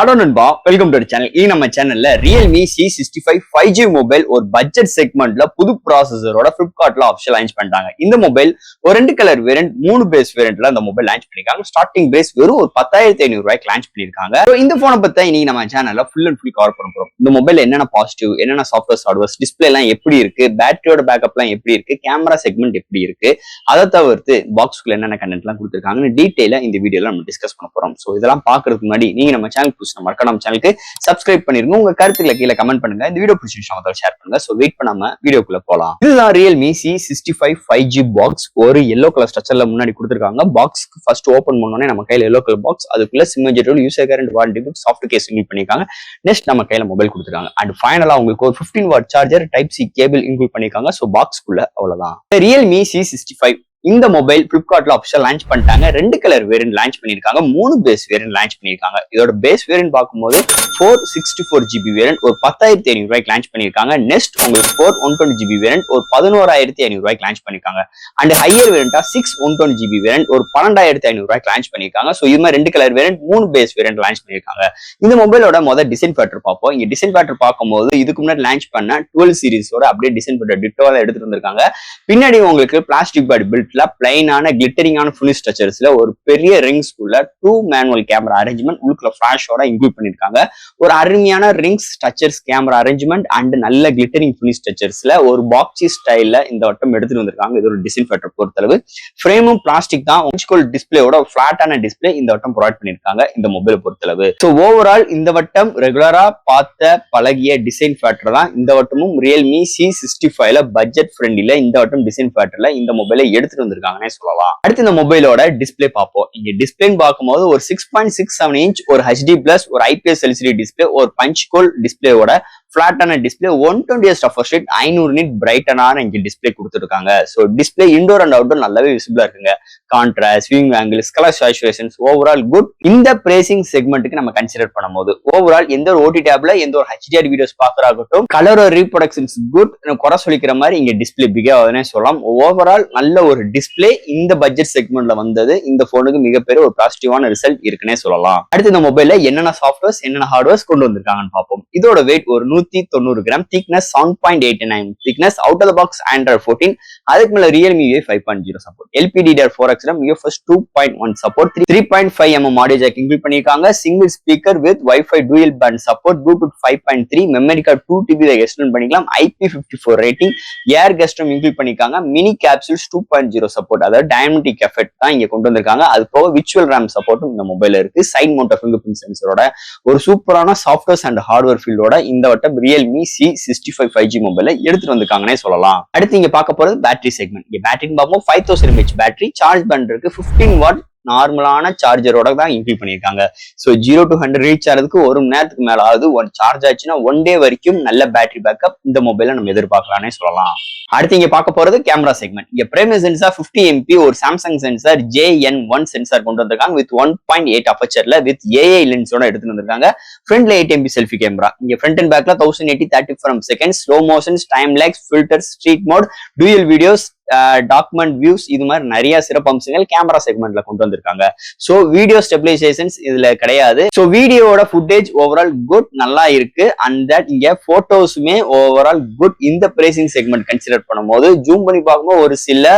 Hello நண்பா, welcome to channel. நம்ம சேனல்ல ரியல்மி C65 5G மொபைல் ஒரு பட்ஜெட் செக்மெண்ட்ல புது ப்ராசஸரோட பிளிப்கார்ட்ல ஆஃபிஷியல் லான்ச் பண்ணிட்டாங்க. இந்த மொபைல் ஒரு 2 கலர் வேரியன்ட் 3 பேஸ் வேரியன்ட்ல அந்த மொபைல் லான்ச் பண்ணிருக்காங்க. ஸ்டார்டிங் பேஸ் வெறும் ஒரு 10,500 ரூபாய்க்கு லான்ச் பண்ணிருக்காங்க. இந்த போனை பத்தி இன்னைக்கு நம்ம சேனல்ல ஃபுல் அண்ட் ஃபுல் கவர் பண்ண போறோம். இந்த மொபைல் என்னென்ன பாசிட்டிவ், என்னென்ன சாஃப்ட்வேர் ஹார்ட்வேர், டிஸ்பிளே எல்லாம் எப்படி இருக்கு, பேட்டரியோட பேக்கப் எல்லாம் எப்படி இருக்கு, கேமரா செக்மெண்ட் எப்படி இருக்கு, அதை தவிர்த்து பாக்ஸ்க்குள்ள என்னென்ன கண்டென்ட் எல்லாம் கொடுத்திருக்காங்கன்னு டீடைலா இந்த வீடியோல நம்ம டிஸ்கஸ் பண்ண போறோம். சோ இதெல்லாம் பாக்குறதுக்கு முன்னாடி நீங்க நம்ம சேனல் மறக்காம சேனலுக்கு சப்ஸ்கிரைப் பண்ணிருங்க. உங்க கருத்துக்களை கீழே கமெண்ட் பண்ணுங்க. இந்த வீடியோ பிடிச்சிருந்தா ஷேர் பண்ணுங்க. சோ வெயிட் பண்ணாம வீடியோக்குள்ள போலாம். இதுதான் ரியல்மி C65 5G பாக்ஸ். ஒரு yellow கலர் ஸ்ட்ரக்சர்ல முன்னாடி கொடுத்திருக்காங்க. பாக்ஸ் ஃபர்ஸ்ட் ஓபன் பண்ணோனே நம்ம கையில yellow கலர் பாக்ஸ், அதுக்குள்ள சிம் ஜெட்டோட user guarantee warranty book, soft case include பண்ணிருக்காங்க. நெக்ஸ்ட் நம்ம கையில மொபைல் கொடுத்திருக்காங்க. அண்ட் ஃபைனலா உங்களுக்கு ஒரு 15 watt charger, type C cable include பண்ணிருக்காங்க. சோ பாக்ஸ்க்குள்ள அவ்வளவுதான். ரியல்மி C65 இந்த மொபைல் பிளிப்கார்ட்ல ஆஃபிஷியல் லான்ச் பண்ணிட்டாங்க. 2 கலர் வேரியன்ட் லான்ச் பண்ணிருக்காங்க, 3 பேஸ் வேரியன்ட் லான்ச் பண்ணிருக்காங்க. இதோட பேஸ் வேரியன்ட் பார்க்கும்போது 464GB வேரியன்ட் ஒரு 10,500 ரூபாய்க்கு லான்ச் பண்ணிருக்காங்க. நெக்ஸ்ட் உங்களுக்கு 120GB வேரியன்ட் ஒரு 11,500 ரூபாய்க்கு லான்ச் பண்ணிருக்காங்க. அண்ட் ஹையர் வேரியண்டா 120GB வேரியன்ட் ஒரு 12,500 ரூபாய்க்கு லான்ச் பண்ணிருக்காங்க. சோ இது மாதிரி 2 colour variant 3 base variant launch பண்ணிருக்காங்க. இந்த மொபைலோட முதல் டிசைன் பேட்டர் பார்ப்போம். இங்க டிசைன் பேட்டர் பார்க்கும்போது இதுக்கு முன்னாடி லான்ச் பண்ண 12 சீரிஸோட அப்படியே டிசைன் பேட்டர் டிட்டோல எடுத்துட்டு வந்திருக்காங்க. பின்னாடி உங்களுக்கு பிளாஸ்டிக் பாடி பில்ட் பிளைனான கிளிட்டரிங்கான ஃபினிஷ் ஸ்ட்ரக்சர்ஸ்ல ஒரு பெரிய ரிங்ஸ் உள்ள 2 மேனுவல் கேமரா அரேஞ்ச்மெண்ட் உள்ளுக்குள்ள ஃபிளாஷோட இன்க்ளூட் பண்ணிருக்காங்க. ஒரு அருமையான rings structures camera arrangement and நல்ல கிளிட்டரிங் ஃபினிஷ் ஸ்ட்ரக்சர்ஸ்ல ஒரு பாக்ஸி ஸ்டைல்ல இந்த வட்டம் எடுத்துட்டு வந்திருக்காங்க. இது ஒரு டிசைன் ஃபேக்டர் பொறுத்தளவு ஃப்ரேமும் பிளாஸ்டிக் தான். டிஸ்பிளேயோட பிளாட்டான டிஸ்பிளே இந்த வட்டம் ப்ரொவைட் பண்ணிருக்காங்க இந்த மொபைலை பொறுத்தளவு. ஸோ ஓவரால் இந்த வட்டம் ரெகுலரா பார்த்த பழகிய டிசைன் ஃபேக்டர் தான். இந்த வட்டமும் ரியல்மி C65 பட்ஜெட் ஃப்ரெண்ட்லில இந்த வட்டம் டிசைன் ஃபேக்டர்ல இந்த மொபைலை எடுத்துட்டு வந்திருக்காங்கன்னே சொல்லலாம். அடுத்து இந்த மொபைலோட டிஸ்பிளே பார்ப்போம். இங்க டிஸ்பிளேன்னு பார்க்கும்போது ஒரு 6.67 இன்ச் ஒரு HD பிளஸ் ஒரு IPS LCD டிஸ்பிளே, ஒரு பஞ்ச் கோல் டிஸ்பிளேயோட பிளாட்டான டிஸ்பிளே, 120 ரெஃப்ரெஷ் ரேட், 500 நிட் பிரைட்டனான இங்க டிஸ்பிளே கொடுத்துருக்காங்க. So display indoor and outdoor நல்லாவே விசிபிளா இருக்குங்க. Contrast, viewing angles, colour saturations overall good. இந்த பிரேசிங் செக்மெண்ட்டுக்கு நம்ம கன்சிடர் பண்ணும்போது ஓவரால் எந்த ஒரு OTT டேப்ல எந்த ஒரு HDR வீடியோஸ் பார்க்கறாகட்டும், கலர் ரீப்ரொடக்ஷன்ஸ் குட். குறை சொல்லிக்கிற மாதிரி இங்க டிஸ்பிளே பிகே ஆகுதுன்னே சொல்லலாம். ஓவரால் நல்ல ஒரு டிஸ்பிளே இந்த பட்ஜெட் செக்மெண்ட்ல வந்தது இந்த போனுக்கு மிகப்பெரிய ஒரு பாசிட்டிவான ரிசல்ட் இருக்குன்னே சொல்லலாம். அடுத்து இந்த மொபைல்ல என்னென்ன சாஃப்ட்வேர்ஸ் என்னென்ன ஹார்ட்வேர்ஸ் கொண்டு வந்திருக்காங்கன்னு பார்ப்போம். இதோட வெயிட் ஒரு 190 gram, thickness 7.89 thickness, out of the box Android 14, அதுக்கு மேல Realme UI 5.0 support, LPDDR4X RAM, UFS 2.1 support, 3.5mm audio jack include பண்ணிருக்காங்க. Single speaker with Wi-Fi dual band support, Bluetooth 5.3, memory card 2TB extend பண்ணிக்கலாம், IP54 rating, air custom include பண்ணிருக்காங்க, mini capsules 2.0 support, அதாவது dynamic effect தான் இங்க கொண்டு வந்திருக்காங்க. அது போக விர்ச்சுவல் RAM சப்போர்ட்டும் இந்த மொபைல்ல இருக்கு. சைட் மவுண்ட் ஃபிங்கர் பிரிண்ட் சென்சரோட ஒரு சூப்பரான சாஃப்ட்வேர்ஸ் அண்ட் ஹார்ட்வேர் ஃபீல்டோட இந்த வட்டம் Realme C65 5G மொபைல எடுத்துட்டு வந்திருக்காங்கன்னே சொல்லலாம். அடுத்து இங்க பார்க்க போறது பேட்டரி செக்மெண்ட். இங்க பேட்டரின்னு பார்ப்போம். 5000 mAh பேட்டரி, சார்ஜ் பண்றதுக்கு 15 வாட் நார்மலான சார்ஜரோட தான் இன்க்ளூட் பண்ணிருக்காங்க. சோ 0 to 100 ரீச் ஆகிறதுக்கு 1 மணி நேரத்துக்கு மேல ஆகுது. ஒன் சார்ஜ் ஆச்சுன்னா 1 டே வரைக்கும் நல்ல பேட்டரி பேக்கப் இந்த மொபைல நம்ம எதிர்பார்க்கலாம்னே சொல்லலாம். அடுத்து இங்க பார்க்க போறது கேமரா செக்மெண்ட். இங்க பிரைமரி சென்சார் 50MP ஒரு சாம்சங் சென்சார் JN1 சென்சார் கொண்டு வந்திருக்காங்க வித் 1.8 அப்பச்சர்ல வித் AI லென்ஸோட எடுத்துட்டு வந்திருக்காங்க. ஃப்ரண்ட்ல 8MP செல்ஃபி கேமரா. இங்க ஃப்ரண்ட் அண்ட் பேக்ல 1080 30 frames per second, slow motions, time lapse, filters, street mode, dual videos, document views, இது மாதிரி நிறைய சிறப்பு அம்சங்கள் கேமரா செக்மெண்ட்ல கொண்டு வந்திருக்காங்க. சோ வீடியோ ஸ்டெபிலைசேஷன்ஸ் இதுல கிடையாது. சோ வீடியோட ஃபுட்டேஜ் ஓவரால் குட், நல்லா இருக்கு. அண்ட் தட் இங்க போட்டோஸுமே ஓவரால் குட். இந்த பிரேசிங் செக்மெண்ட் கன்சிடர் பண்ணும்போது ஜூம் பண்ணி பார்க்கும்போது ஒரு சில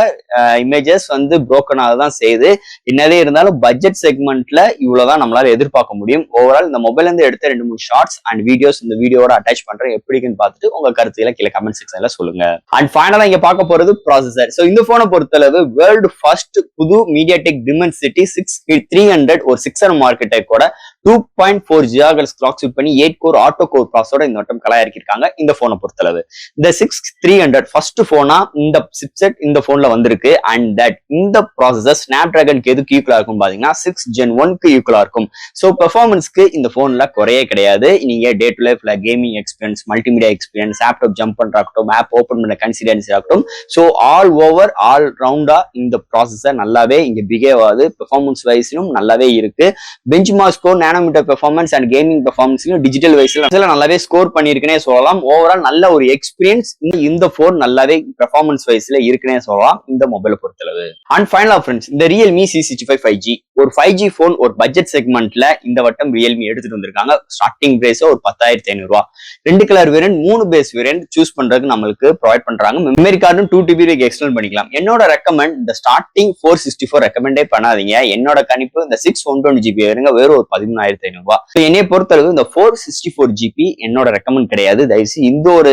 இமேஜஸ் வந்து புரோக்கன் ஆகதான் செய்யுது. என்னதே இருந்தாலும் பட்ஜெட் செக்மெண்ட்ல இவ்வளவுதான் நம்மளால எதிர்பார்க்க முடியும். ஓவரால் இந்த மொபைல்ல இருந்து எடுத்த 2-3 ஷார்ட்ஸ் அண்ட் வீடியோஸ் இந்த வீடியோட அட்டாச் பண்றேன். எப்படின்னு பார்த்துட்டு உங்க கருத்துக்களை கீழே கமெண்ட் செக்ஷன்ல சொல்லுங்க. அண்ட் ஃபைனலா இங்க பார்க்க போறது ப்ராசஸர். சோ இந்த போனை பொறுத்தளவு வேர்ல்டு ஃபர்ஸ்ட் புது MediaTek Dimensity 6300 ஒரு 600 ஆர்க்கிடெக்டோட 2.4 GHz கிளாக் ஸ்பீட் பண்ணி 8 கோர் ஆட்டோ கோர் ப்ராசஸரோட இந்த வட்டம் கலாயிருக்காங்க இந்த போனை பொறுத்தளவு. இந்த 6300 ஃபர்ஸ்ட் போனா இந்த சிப்செட் இந்த போன்ல வந்திருக்கு. அண்ட் தட் இந்த ப்ராசஸர் ஸ்னாப்டிராகனுக்கு எதுக்கு ஈக்குவலா இருக்கும் பாத்தீங்கன்னா 6 Gen 1க்கு ஈக்குவலா இருக்கும். சோ பெர்ஃபார்மன்ஸ்க்கு இந்த போன்ல குறையே கிடையாது. நீங்க டே டு லைஃப்ல gaming experience, multimedia experience, laptop jump பண்றாகட்டும், ஆப் ஓபன் பண்ண கன்சிடென்சி ஆகட்டும், சோ ஆல் ஓவர் ஆல் ரவுண்டா இந்த ப்ராசஸர் நல்லாவே இங்க பிஹேவ் ஆகுது. பெர்ஃபார்மன்ஸ் வைஸ்லும் நல்லாவே இருக்கு. Benchmark score, nanometer performance and gaming பெர்ஃபார்மன்ஸ்லயும் டிஜிட்டல் வைஸ்ல நல்லாவே ஸ்கோர் பண்ணிருக்குன்னே சொல்லலாம். ஓவரால் நல்ல ஒரு எக்ஸ்பீரியன்ஸ் இந்த போன் நல்லாவே பெர்ஃபார்மன்ஸ் வைஸ்ல இருக்குன்னே சொல்லலாம் இந்த மொபைலை பொறுத்தளவு. அண்ட் ஃபைனலா ஃப்ரெண்ட்ஸ், இந்த Realme C65 5G ஒரு 5G போன் ஒரு பட்ஜெட் செக்மெண்ட்ல இந்த வட்டம் ரியல்மி எடுத்துட்டு வந்திருக்காங்க. ஸ்டார்டிங் பிரைஸ் ஒரு 10,500 ரூபாய். 2 colour variant 3 base variant choose பண்றதுக்கு நம்மளுக்கு ப்ரொவைட் பண்றாங்க. மெமரி கார்டும் 2 GB எக்ஸ்டெண்ட் பண்ணிக்கலாம். என்னோட ரெக்கமெண்ட் இந்த ஸ்டார்டிங் 464 ரெக்கமெண்டே பண்ணாதீங்க. என்னோட கணிப்பு இந்த 6/120GB வேறுங்க வெறும் ஒரு 13,500 ரூபாய். என்னைய பொறுத்தளவு இந்த 464GB என்னோட ரெக்கமெண்ட் கிடையாது. தயவுசெய்து இந்த ஒரு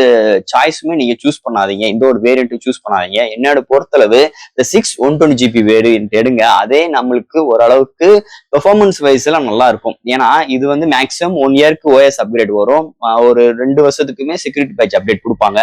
சாய்ஸுமே நீங்க சூஸ் பண்ணாதீங்க. இந்த ஒரு வேரியன்ட் சூஸ் பண்ணாதீங்க. என்னோட பொறுத்தளவு இந்த 6/120GB வேரியன்ட் எடுங்க. அதே நம்மளுக்கு ஓரளவுக்கு பெர்ஃபார்மன்ஸ் வைஸ்ல நல்லா இருக்கும். ஏன்னா இது வந்து மேக்ஸிமம் 1 இயர்க்கு OS அப்கிரேட் வரும். ஒரு 2 வருஷத்துக்குமே செக்யூரிட்டி பேட்ச் அப்டேட் கொடுப்பாங்க.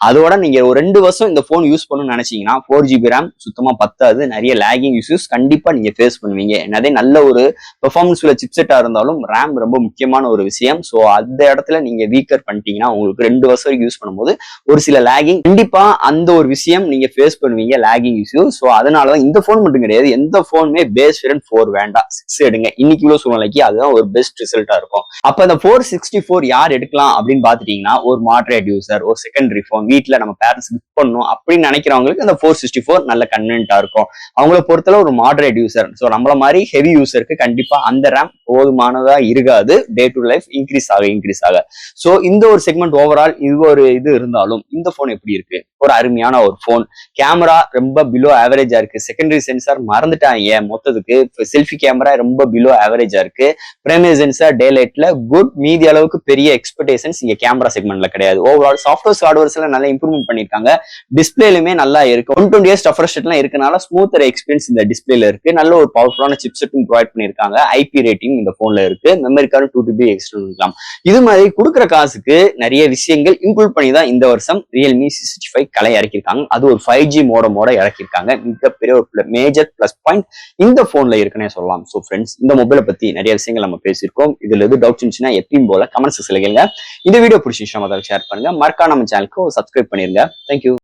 அதோட நீங்க ஒரு 2 வருஷம் இந்த போன் யூஸ் பண்ணணும்னு நினைச்சீங்கன்னா 4GB RAM சுத்தமா பத்தாது. நிறைய லேகிங் இஷ்யூஸ் கண்டிப்பா நீங்க ஃபேஸ் பண்ணுவீங்க. என்னதே நல்ல ஒரு பெர்ஃபார்மன்ஸ் உள்ள சிப்செட்டா இருந்தாலும் RAM ரொம்ப முக்கியமான ஒரு விஷயம். ஸோ அந்த இடத்துல நீங்க வீக்கர் பண்ணிட்டீங்கன்னா உங்களுக்கு 2 வருஷம் வரைக்கும் யூஸ் பண்ணும்போது ஒரு சில லேகிங் கண்டிப்பா அந்த ஒரு விஷயம் நீங்க ஃபேஸ் பண்ணுவீங்க, லேகிங் இஷ்யூ. ஸோ அதனாலதான் இந்த போன் மட்டும் கிடையாது, எந்த போனுமே பேஸ் வேரியன்ட் 4 வேண்டாம், 6 எடுங்க. இன்னைக்கு உள்ள சூழ்நிலைக்கு அதுதான் ஒரு பெஸ்ட் ரிசல்ட்டா இருக்கும். அப்ப இந்த 464 யார் எடுக்கலாம் அப்படின்னு பாத்துட்டீங்கன்னா, ஒரு மாடரேட் யூசர், ஒரு செகண்டரி போன், வீட்டுல நம்ம பேரண்ட்ஸ் கிஃப்ட் பண்ணணும் அப்படின்னு நினைக்கிறவங்களுக்கு இந்த 464 நல்ல கன்வீனியன்ட்டா இருக்கும். அவங்கள பொறுத்தளவு ஒரு மாடரேட் யூசர், ஸோ நம்மள மாதிரி ஹெவி யூசருக்கு கண்டிப்பா அந்த ரேம் போதுமானதா இருக்காது. டே டு லைஃப் இன்க்ரீஸ் ஆக. ஸோ இந்த ஒரு செக்மெண்ட் ஓவரால் இது இருந்தாலும் இந்த போன் எப்படி இருக்கு? ஒரு அருமையான ஒரு போன். கேமரா ரொம்ப பிலோ ஆவரேஜா இருக்கு. செகண்டரி சென்சார் மறந்துட்டாங்க மொத்தத்துக்கு. செல்ஃபி கேமரா ரொம்ப பிலோ ஆவரேஜா இருக்கு. பிரைமரி சென்சார் டே லைட்ல குட். மீதி அளவுக்கு பெரிய எக்ஸ்பெக்டேஷன்ஸ் இங்க கேமரா செக்மெண்ட்ல கிடையாது. ஓவரால் சாஃப்ட்வேர்ஸ் ஹார்ட்வேர்ஸ்ல நல்லா இம்ப்ரூவ்மெண்ட் பண்ணிருக்காங்க. டிஸ்பிளேலுமே நல்லா இருக்கு. 120Hz ரெஃப்ரெஷ் ரேட்லாம் இருக்கனால ஸ்மூத்தர் எக்ஸ்பீரியன்ஸ் இந்த டிஸ்பிளேல இருக்கு. நல்ல ஒரு பவர்ஃபுல்லான சிப்செட்டும் ப்ரொவைட் பண்ணிருக்காங்க. IP ரேட்டிங் இந்த போன்ல இருக்கு. மெமரி கார்டு 2 GB எக்ஸ்டெண்ட் பண்ணிக்கலாம். இது மாதிரி கொடுக்குற காசுக்கு நிறைய விஷயங்கள் இன்க்ளூட் பண்ணி தான் இந்த வருஷம் ரியல்மி C65 கலை இறக்கிருக்காங்க. அது ஒரு 5G மோடமோட இறக்கிருக்காங்க. மிகப்பெரிய ஒரு மேஜர் பிளஸ் பாயிண்ட் இந்த போன்ல இருக்குன்னே சொல்லலாம். ஸோ ஃப்ரெண்ட்ஸ், இந்த மொபைலை பத்தி நிறைய விஷயங்கள் நம்ம பேசியிருக்கோம். இதுல எது டவுட்ஸ் இருந்துச்சுன்னா எப்பயும் போல கமெண்ட் செக்ஷன்ல கேளுங்க. இந்த வீடியோ பிடிச்சிருந்துச்சுன்னா ஷேர் பண்ணுங்க. மறக்காம நம்ம சேனலுக்கு சப்ஸ்கிரைப் பண்ணிருங்க. தேங்க்யூ.